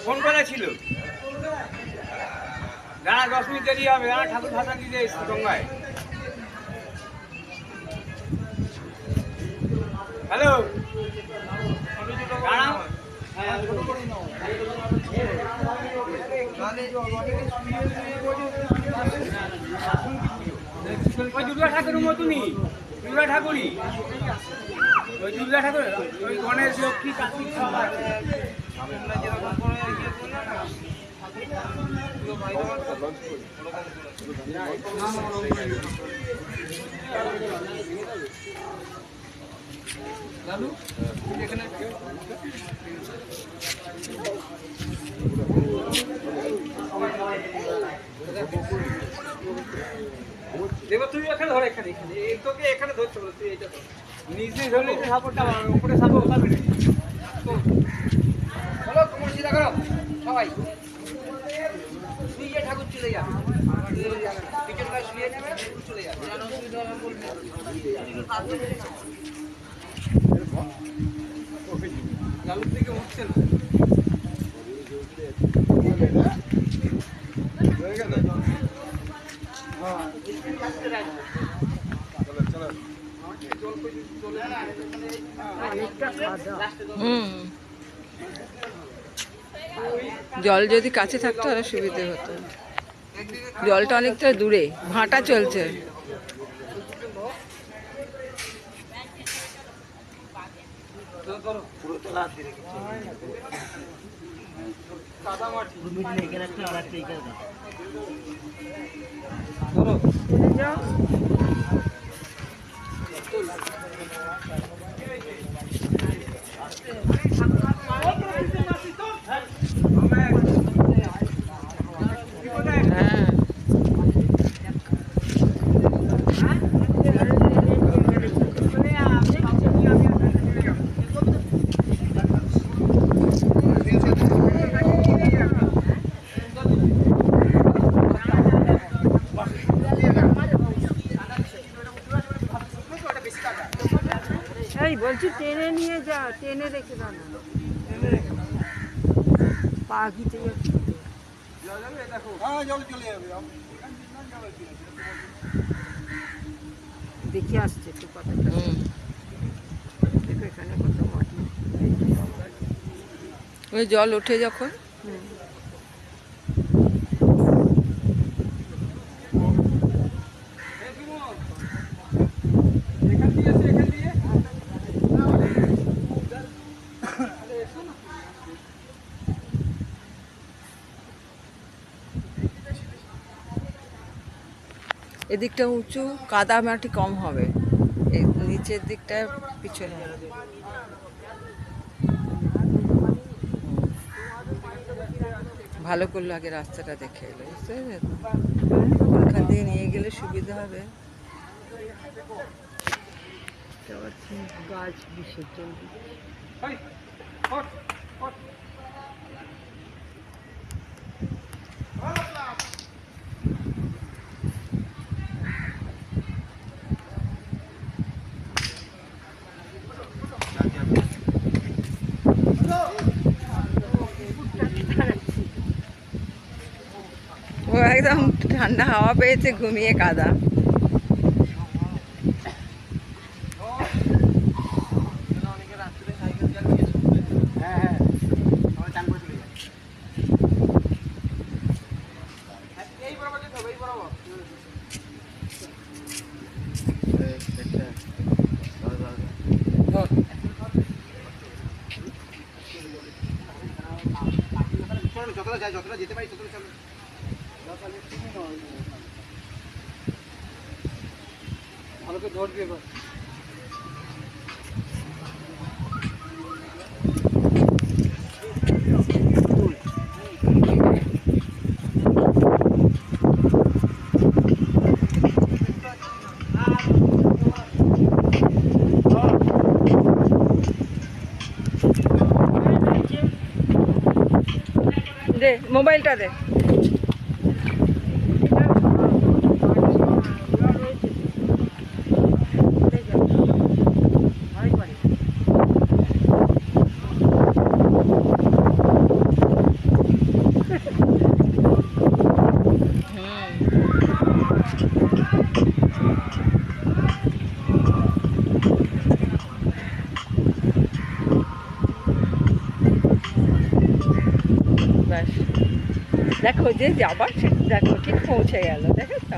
Phone করেছিল দাঁড়া 10 minute দেরি হবে, দাঁড়া ঠাকুর ভাষা দিতে এসছি গঙ্গায়। হ্যালো দাঁড়াও, ওই দুর্গা ঠাকুরের মতনই, দুর্গা ঠাকুরই, ওই দুর্গা ঠাকুর, ওই গণেশ লক্ষ্মী কার্তিক সব আছে। দেখো তুই এখানে ধর, এখানে তোকে এখানে ধরতে বলো, তুই এইটা নিচে ধরলে সাপোর্টটা উপরে সাপোর্ট পাবে না। চলো কোমর সিধা করো সবাই, শুয়ে ঠাকুর চলে যাবে, পিছনটা শুয়ে নেবে, চলে যাবে। লালুর দিকে উঠছে না। জল যদি কাছে থাকতো আরো সুবিধে হতো। জলটা অনেকটা দূরে, ভাটা চলছে। এই বলছি টেনে নিয়ে যা, টেনে রেখে দাও না, পাখিতে দেখে আসছে একটু কথাটা। দেখো এখানে কত মাটি, ওই জল ওঠে যখন। এদিকটা উঁচু, কাদা মাটি কম হবে, এই নিচের দিকটা পিছনে। ভালো করলো আগে রাস্তাটা দেখে এলো, বুঝতে পেরেছো? ওখান দিয়ে নিয়ে গেলে সুবিধা হবে। গাছ বিসর্জন ও একদম ঠান্ডা হাওয়া পেয়েছে, ঘুমিয়ে কাদা। যতটা যেতে পারি ততটা চলো। ভালো করে ধরবি এবার। দে মোবাইলটা দে। দেখো যে যাবার সে দেখো ঠিক পৌঁছে গেল, দেখো তো।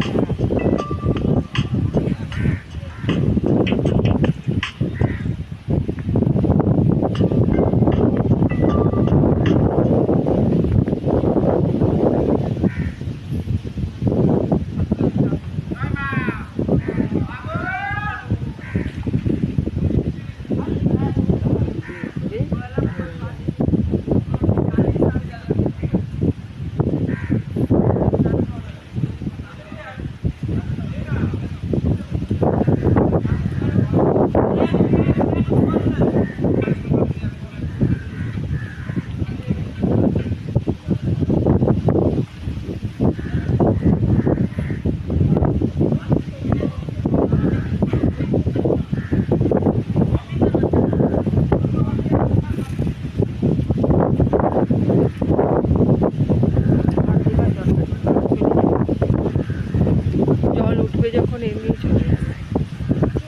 জল উঠবে যখন এমনি চলে যাবে।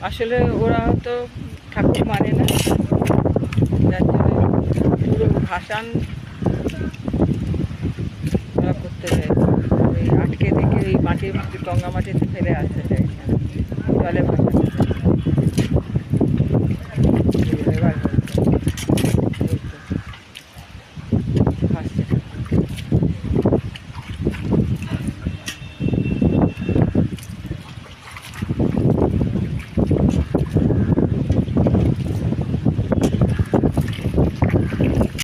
আসলে ওরা তো ঠাকুর মানে না, যার জন্য পুরো ভাসান ওরা করতে চাই, ওই আটকে থেকে ওই মাটির গঙ্গা মাটিতে ফেলে আসতে চাইছে, জলে ভাসা।